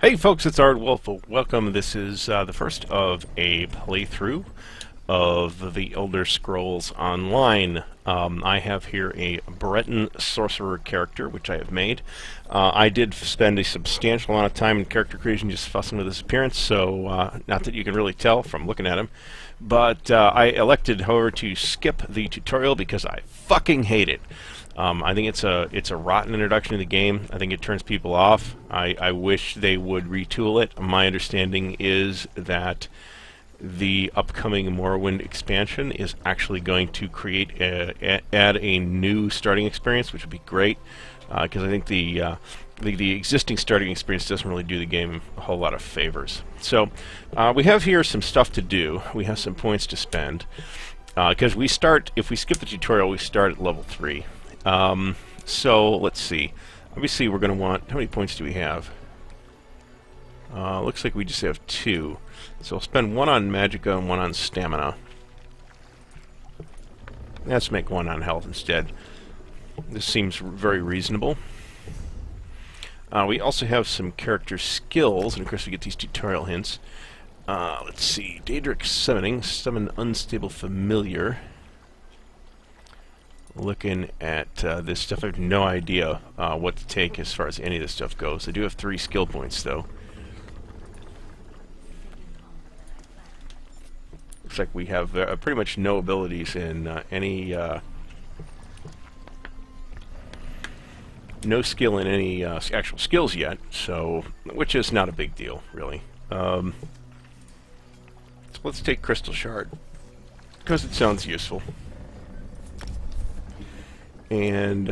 Hey folks, it's Ardwulf. Welcome. This is the first of a playthrough of the Elder Scrolls Online. I have here a Breton sorcerer character, which I have made. I did spend a substantial amount of time in character creation just fussing with his appearance, so not that you can really tell from looking at him. But I elected, however, to skip the tutorial because I fucking hate it. I think it's a rotten introduction to the game. I think it turns people off. I wish they would retool it. My understanding is that the upcoming Morrowind expansion is actually going to add a new starting experience, which would be great, because I think the existing starting experience doesn't really do the game a whole lot of favors. So we have here some stuff to do. We have some points to spend, because if we skip the tutorial, we start at level 3. So let's see. Obviously, we're going to want... How many points do we have? Looks like we just have 2. So I'll spend 1 on Magicka and 1 on Stamina. Let's make 1 on Health instead. This seems very reasonable. We also have some character skills, and of course we get these tutorial hints. Let's see. Daedric Summoning. Summon Unstable Familiar. Looking at this stuff, I have no idea what to take as far as any of this stuff goes. I do have 3 skill points, though. Looks like we have pretty much no abilities in any... no skill in any actual skills yet, so which is not a big deal, really. So let's take Crystal Shard, because it sounds useful. And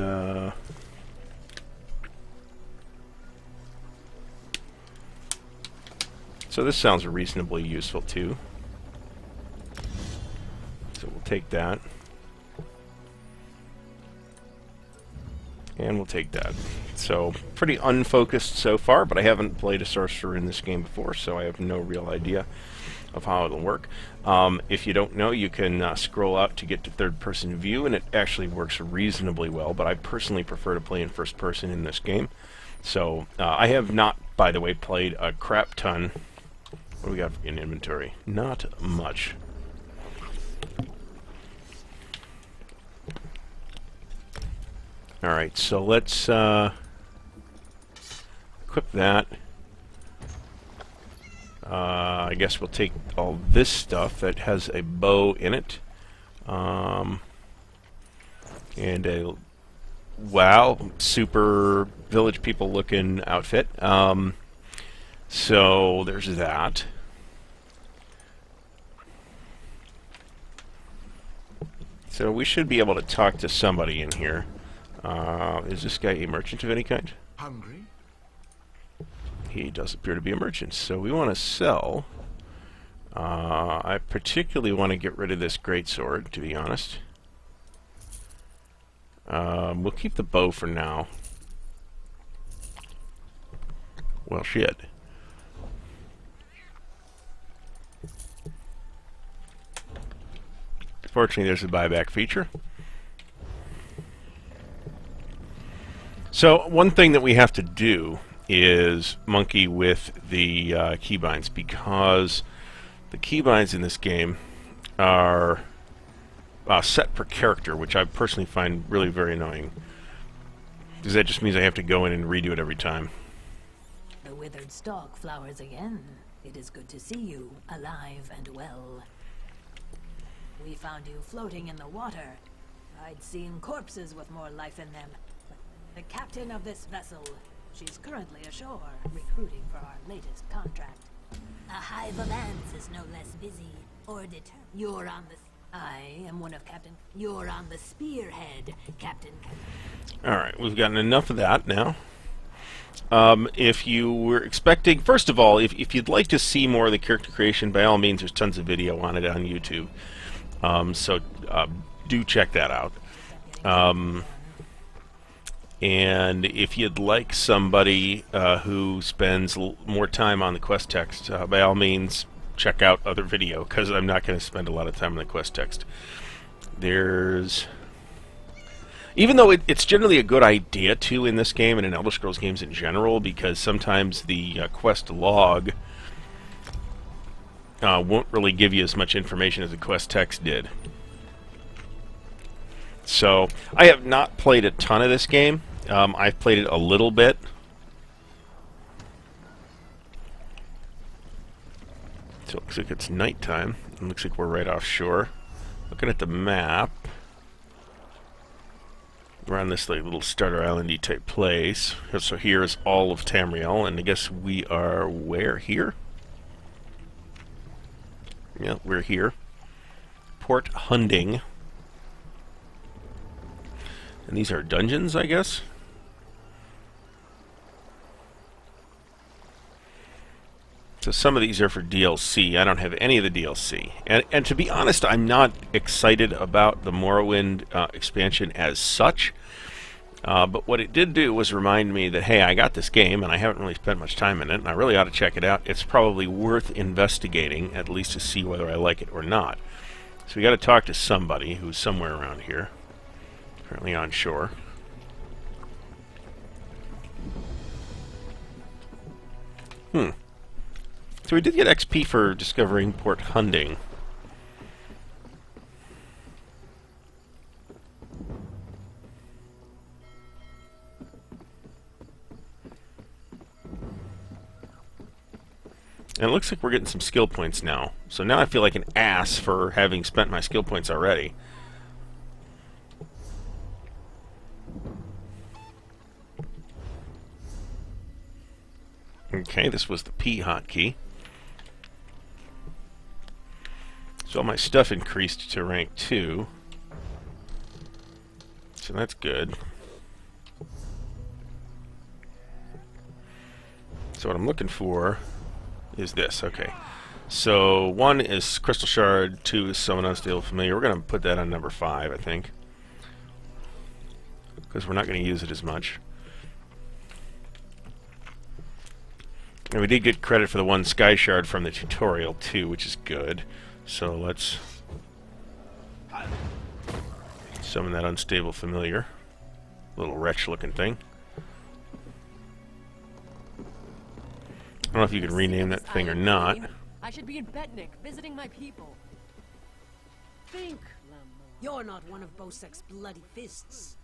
so this sounds reasonably useful too. So we'll take that. And we'll take that. So pretty unfocused so far, but I haven't played a sorcerer in this game before, so I have no real idea of how it'll work. If you don't know, you can scroll out to get to third-person view, and it actually works reasonably well, but I personally prefer to play in first-person in this game. So, I have not, by the way, played a crap ton. What do we got in inventory? Not much. Alright, so let's equip that. I guess we'll take all this stuff that has a bow in it. And a, wow, super village people looking outfit. So there's that. So we should be able to talk to somebody in here. Is this guy a merchant of any kind? Hungry? He does appear to be a merchant, so we want to sell. I particularly want to get rid of this greatsword, to be honest. We'll keep the bow for now. Well, shit. Fortunately, there's a buyback feature. So, one thing that we have to do is monkey with the keybinds, because the keybinds in this game are set per character, which I personally find really very annoying, because that just means I have to go in and redo it every time. The withered stalk flowers again. It is good to see you, alive and well. We found you floating in the water. I'd seen corpses with more life in them. The captain of this vessel, she's currently ashore, recruiting for our latest contract. A hive of ants is no less busy or determined. You're on the... I am one of Captain... You're on the spearhead, Captain... Alright, we've gotten enough of that now. If you were expecting... First of all, if you'd like to see more of the character creation, by all means, there's tons of video on it on YouTube. So do check that out. And if you'd like somebody who spends more time on the quest text, by all means, check out other video, because I'm not going to spend a lot of time on the quest text. There's Even though it's generally a good idea, too, in this game and in Elder Scrolls games in general, because sometimes the quest log won't really give you as much information as the quest text did. So, I have not played a ton of this game. I've played it a little bit. So it looks like it's nighttime. It looks like we're right offshore. Looking at the map, we're on this like little starter island-y type place. So here is all of Tamriel, and I guess we are where here? Yeah, we're here. Port Hunding. And these are dungeons, I guess? So some of these are for DLC. I don't have any of the DLC. And to be honest, I'm not excited about the Morrowind expansion as such. But what it did do was remind me that, hey, I got this game, and I haven't really spent much time in it, and I really ought to check it out. It's probably worth investigating, at least to see whether I like it or not. So we got to talk to somebody who's somewhere around here. Currently on shore. So we did get XP for discovering Port Hunding. And it looks like we're getting some skill points now. So now I feel like an ass for having spent my skill points already. Okay, this was the P hotkey. So all my stuff increased to rank 2. So that's good. So what I'm looking for is this. Okay. So 1 is Crystal Shard, 2 is Summon Unstable Familiar. We're going to put that on number 5, I think. Because we're not going to use it as much. And we did get credit for the 1 Sky Shard from the tutorial, too, which is good. So let's summon that Unstable Familiar. Little wretch-looking thing. I don't know if you can rename that thing or not. I should be in Betnik, visiting my people. Think, Lambo. You're not one of Bosek's bloody fists.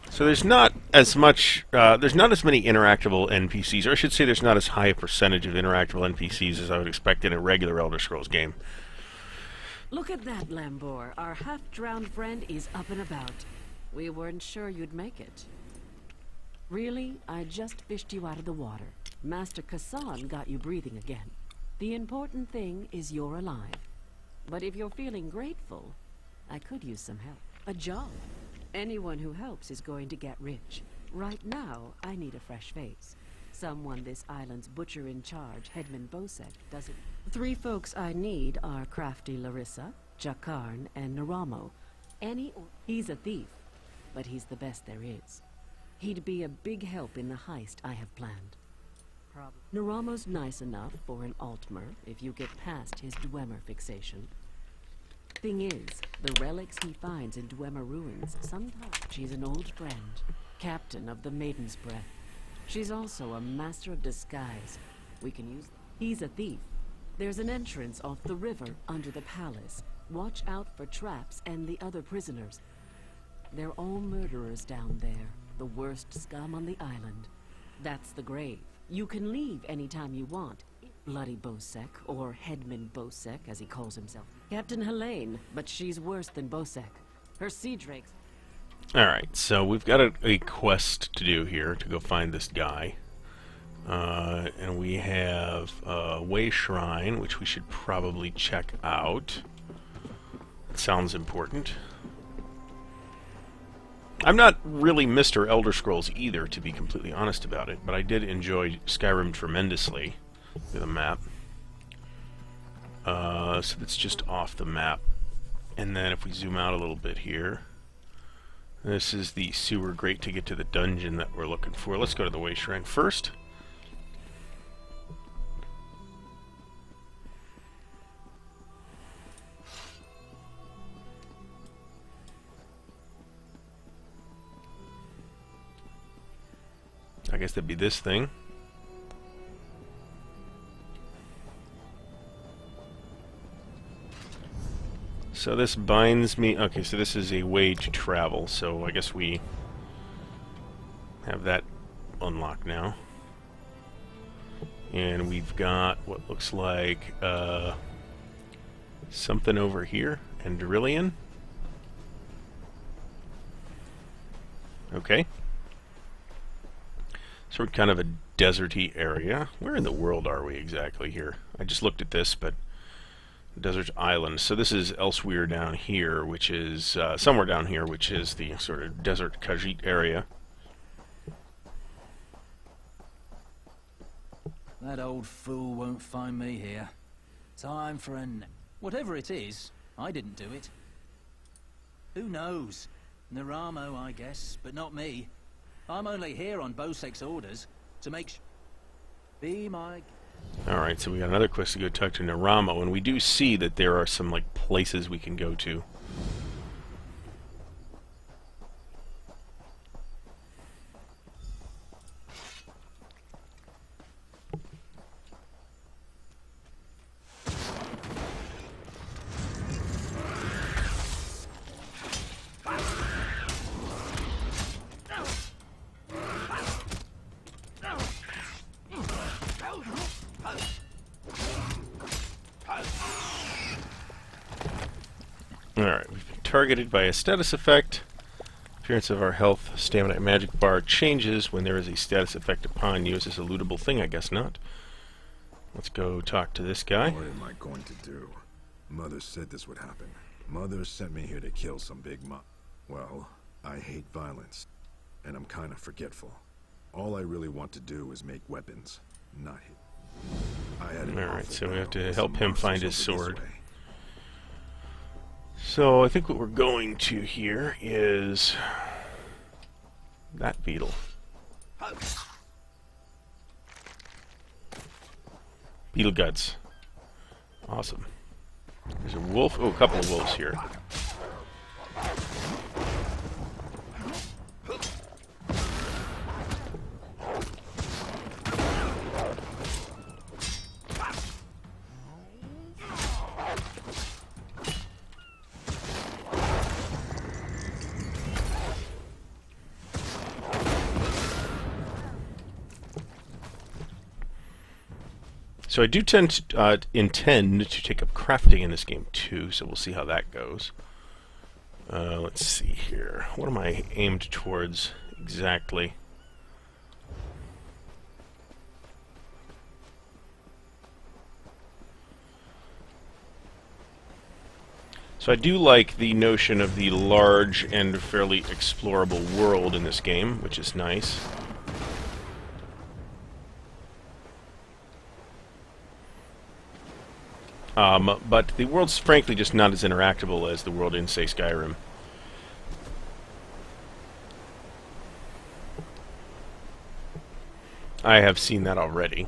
So there's not as much, there's not as many interactable NPCs, or I should say there's not as high a percentage of interactable NPCs as I would expect in a regular Elder Scrolls game. Look at that, Lambor. Our half-drowned friend is up and about. We weren't sure you'd make it. Really? I just fished you out of the water. Master Kassan got you breathing again. The important thing is you're alive. But if you're feeling grateful, I could use some help. A job. Anyone who helps is going to get rich. Right now, I need a fresh face. Someone this island's butcher in charge, Headman Bosek, doesn't. 3 folks I need are crafty Larissa, Jakarn, and Naramo. He's a thief, but he's the best there is. He'd be a big help in the heist I have planned. Naramo's nice enough for an Altmer if you get past his Dwemer fixation. Thing is, the relics he finds in Dwemer ruins, sometimes she's an old friend, captain of the Maiden's Breath. She's also a master of disguise. We can use. He's a thief. There's an entrance off the river under the palace. Watch out for traps and the other prisoners. They're all murderers down there, the worst scum on the island. That's the grave. You can leave anytime you want. Bloody Bosek, or Headman Bosek, as he calls himself. Captain Helene, but she's worse than Bosek. Her sea drakes. Alright, so we've got a quest to do here to go find this guy. And we have a Way Shrine, which we should probably check out. It sounds important. I'm not really Mr. Elder Scrolls either, to be completely honest about it, but I did enjoy Skyrim tremendously. The map. So that's just off the map. And then if we zoom out a little bit here, this is the sewer grate to get to the dungeon that we're looking for. Let's go to the Way Shrine first. guess that'd be this thing. So this binds me... Okay, so this is a way to travel, so I guess we have that unlocked now. And we've got what looks like something over here. Andrillion. Okay. So we're kind of a deserty area. Where in the world are we exactly here? I just looked at this, but... Desert Island. So this is elsewhere down here, which is somewhere down here, which is the sort of desert Khajiit area. That old fool won't find me here. Time for whatever it is, I didn't do it. Who knows? Naramo, I guess, but not me. I'm only here on Bosek's orders to make be my... Alright, so we got another quest to go talk to Naramo, and we do see that there are some, like, places we can go to. Alright, we've been targeted by a status effect. Appearance of our health, stamina, and magic bar changes when there is a status effect upon you. Is this a lootable thing? I guess not. Let's go talk to this guy. What am I going to do? Mother said this would happen. Mother sent me here to kill some big Well, I hate violence, and I'm kind of forgetful. All I really want to do is make weapons, not hit. Alright, so we have to help him find his sword. So I think what we're going to here is that beetle. Beetle guts. Awesome. There's a wolf. Oh, a couple of wolves here. So I do intend to take up crafting in this game too, so we'll see how that goes. Let's see here. What am I aimed towards exactly? So I do like the notion of the large and fairly explorable world in this game, which is nice. But the world's frankly just not as interactable as the world in, say, Skyrim. I have seen that already.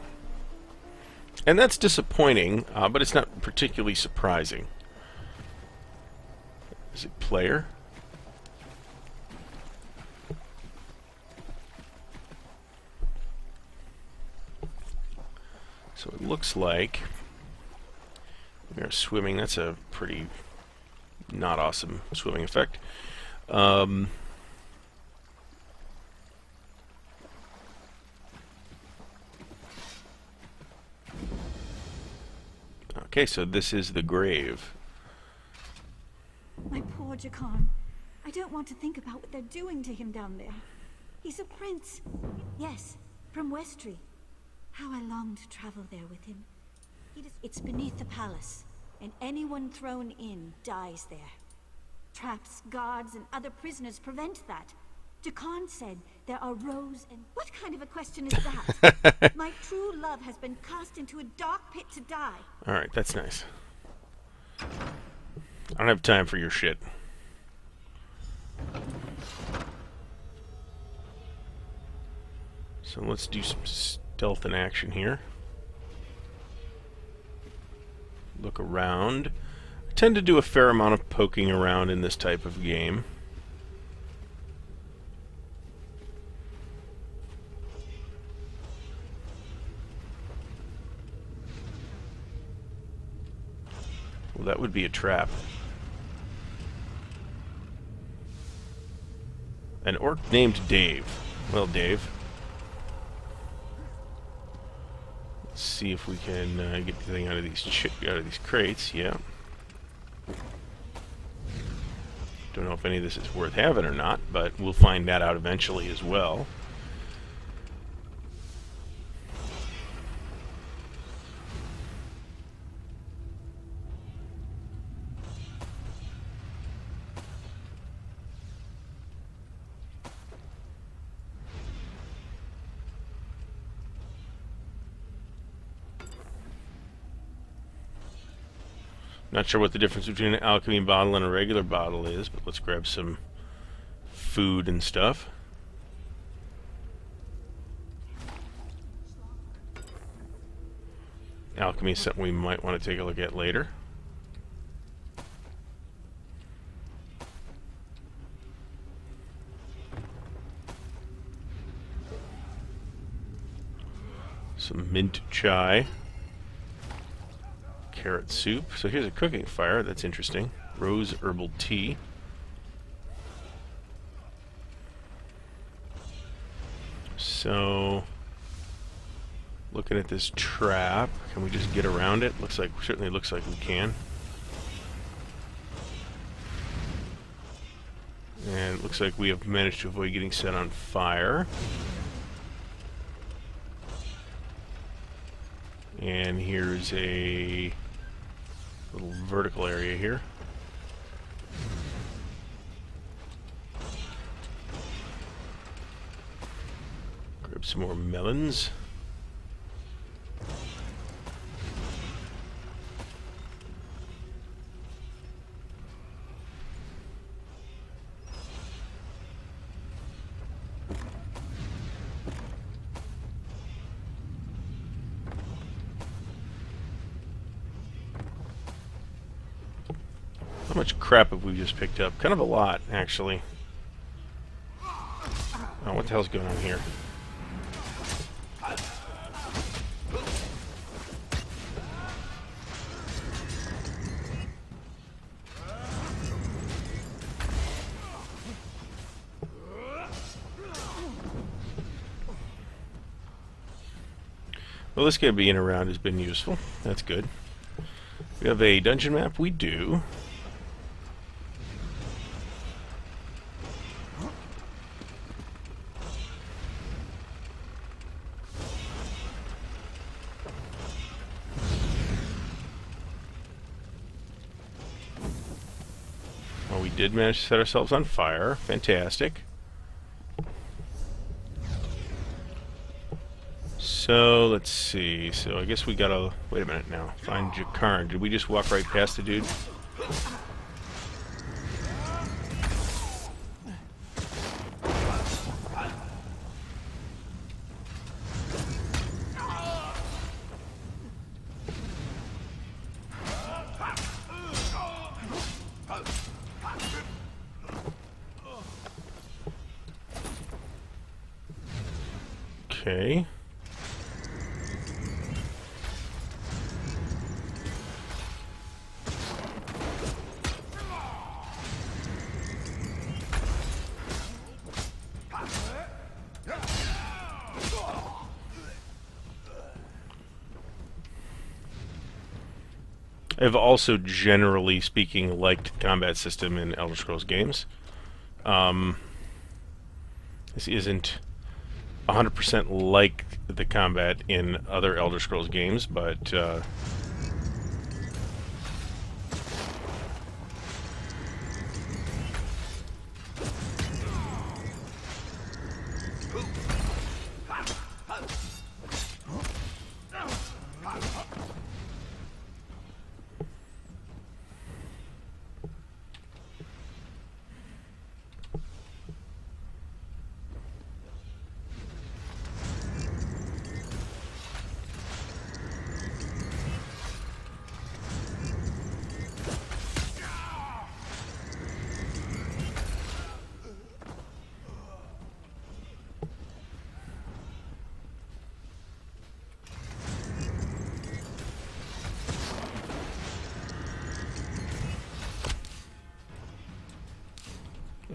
And that's disappointing, but it's not particularly surprising. Is it player? So it looks like we are swimming. That's a pretty not awesome swimming effect. Okay, so this is the grave. My poor Jakan. I don't want to think about what they're doing to him down there. He's a prince. Yes, from Westry. How I long to travel there with him. It's beneath the palace, and anyone thrown in dies there. Traps, guards, and other prisoners prevent that. Jakan said there are rows and... What kind of a question is that? My true love has been cast into a dark pit to die. Alright, that's nice. I don't have time for your shit. So let's do some stealth in action here. Look around. I tend to do a fair amount of poking around in this type of game. that would be a trap. An orc named Dave. Well, Dave. Let's see if we can get the thing out of these crates. Yeah. Don't know if any of this is worth having or not, but we'll find that out eventually as well. Not sure what the difference between an alchemy bottle and a regular bottle is, but let's grab some food and stuff. Alchemy is something we might want to take a look at later. Some mint chai. Carrot soup. So here's a cooking fire. That's interesting. Rose herbal tea. So, looking at this trap, can we just get around it? Certainly looks like we can. And it looks like we have managed to avoid getting set on fire. And here's a little vertical area here. Grab some more melons. How much crap have we just picked up? Kind of a lot, actually. Oh, what the hell's going on here? Well, this guy being around has been useful. That's good. We have a dungeon map? We do. Well, we did manage to set ourselves on fire. Fantastic. So, let's see. So, I guess we gotta... Wait a minute now. Find Jakarn. Did we just walk right past the dude? Okay. I've also, generally speaking, liked the combat system in Elder Scrolls games. This isn't 100% like the combat in other Elder Scrolls games, but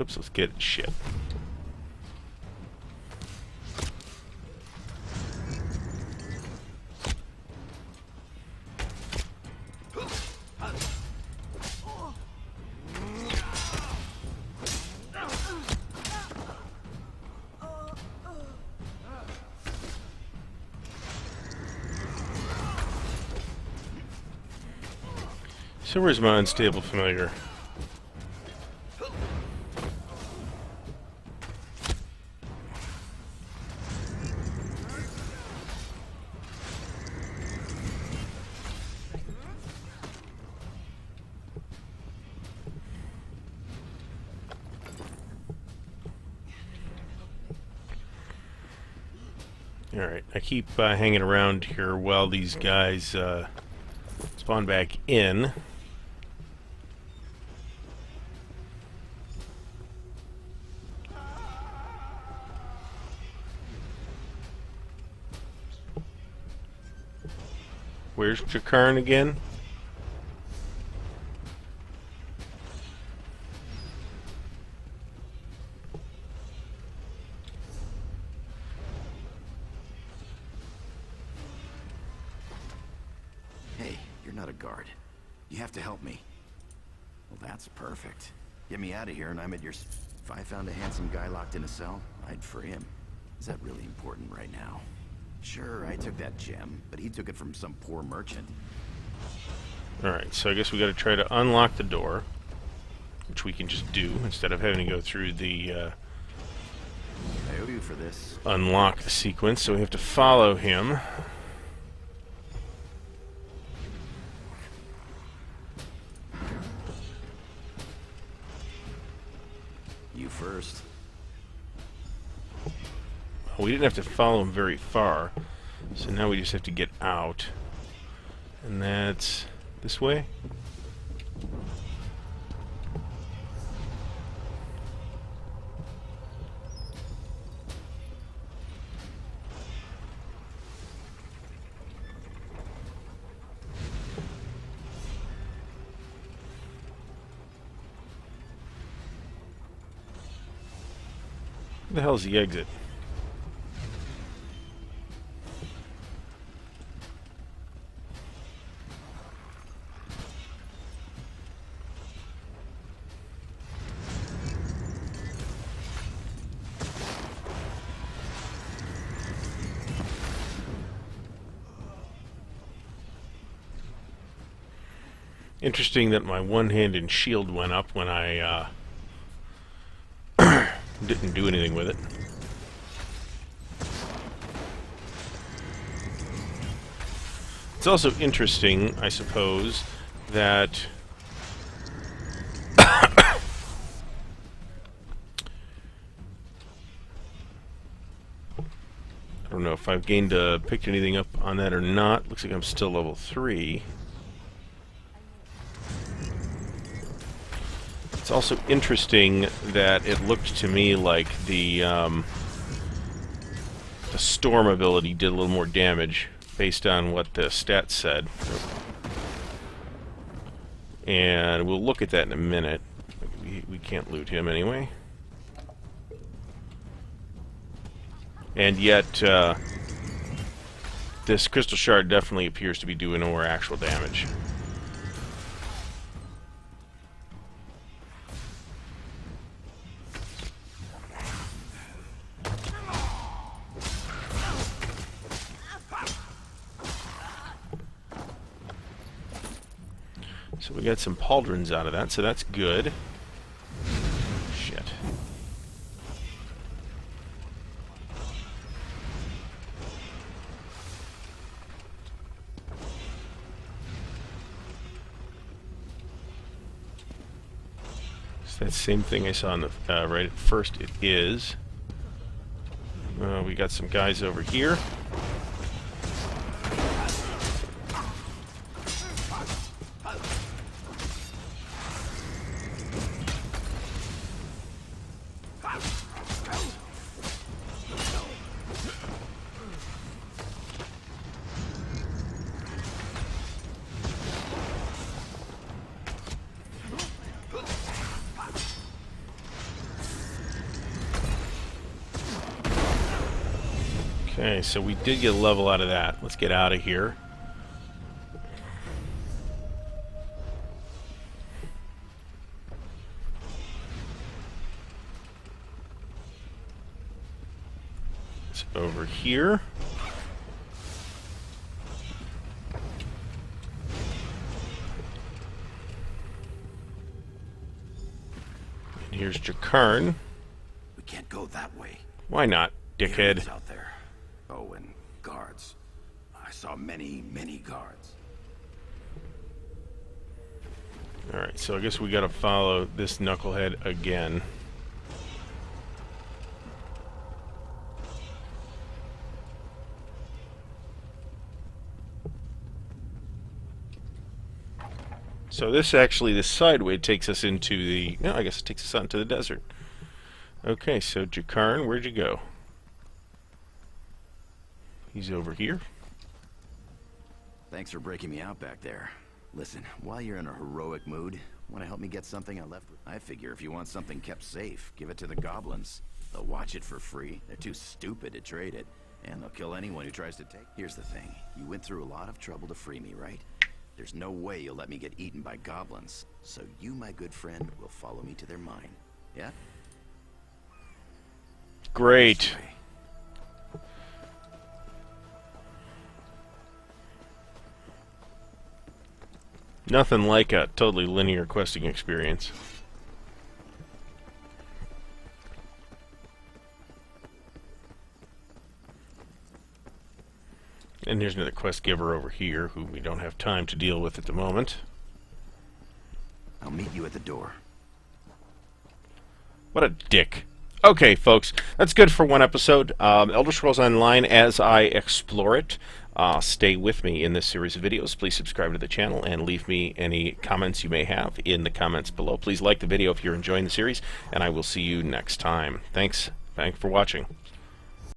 Oops, let's get shit. So where's my unstable familiar? Alright, I keep hanging around here while these guys spawn back in. Where's Jakarn again? Hey, you're not a guard. You have to help me. Well, that's perfect. Get me out of here and I'm at your... If I found a handsome guy locked in a cell, I'd free him. Is that really important right now? Sure, I took that gem, but he took it from some poor merchant. Alright, so I guess we gotta try to unlock the door, which we can just do instead of having to go through the I owe you for this. unlock sequence, so we have to follow him. You first. We didn't have to follow him very far, so now we just have to get out. And that's this way? Where the hell's the exit? Interesting that my one-handed shield went up when I didn't do anything with it. It's also interesting, I suppose, that I don't know if I've picked anything up on that or not. Looks like I'm still level 3. It's also interesting that it looked to me like the storm ability did a little more damage based on what the stats said. And we'll look at that in a minute. We can't loot him anyway. And yet, this crystal shard definitely appears to be doing more actual damage. So we got some pauldrons out of that, so that's good. Shit. It's that same thing I saw on the right at first. It is. We got some guys over here. Okay, so we did get a level out of that. Let's get out of here. It's over here. And here's Jakarn. We can't go that way. Why not, dickhead? Aliens out there. Oh, and guards. I saw many, many guards. Alright, so I guess we gotta follow this knucklehead again. So this actually, this sideway takes us into the... No, I guess it takes us out into the desert. Okay, so Jakarn, where'd you go? He's over here. Thanks for breaking me out back there. Listen, while you're in a heroic mood, want to help me get something I left with? I figure if you want something kept safe, give it to the goblins. They'll watch it for free. They're too stupid to trade it, and they'll kill anyone who tries to take. Here's the thing. You went through a lot of trouble to free me, right? There's no way you'll let me get eaten by goblins. So you, my good friend, will follow me to their mine. Yeah? Great. Nothing like a totally linear questing experience. And there's another quest giver over here who we don't have time to deal with at the moment. I'll meet you at the door. What a dick. Okay, folks, that's good for one episode. Elder Scrolls Online as I explore it. Stay with me in this series of videos. Please subscribe to the channel and leave me any comments you may have in the comments below. Please like the video if you're enjoying the series, and I will see you next time. Thanks for watching.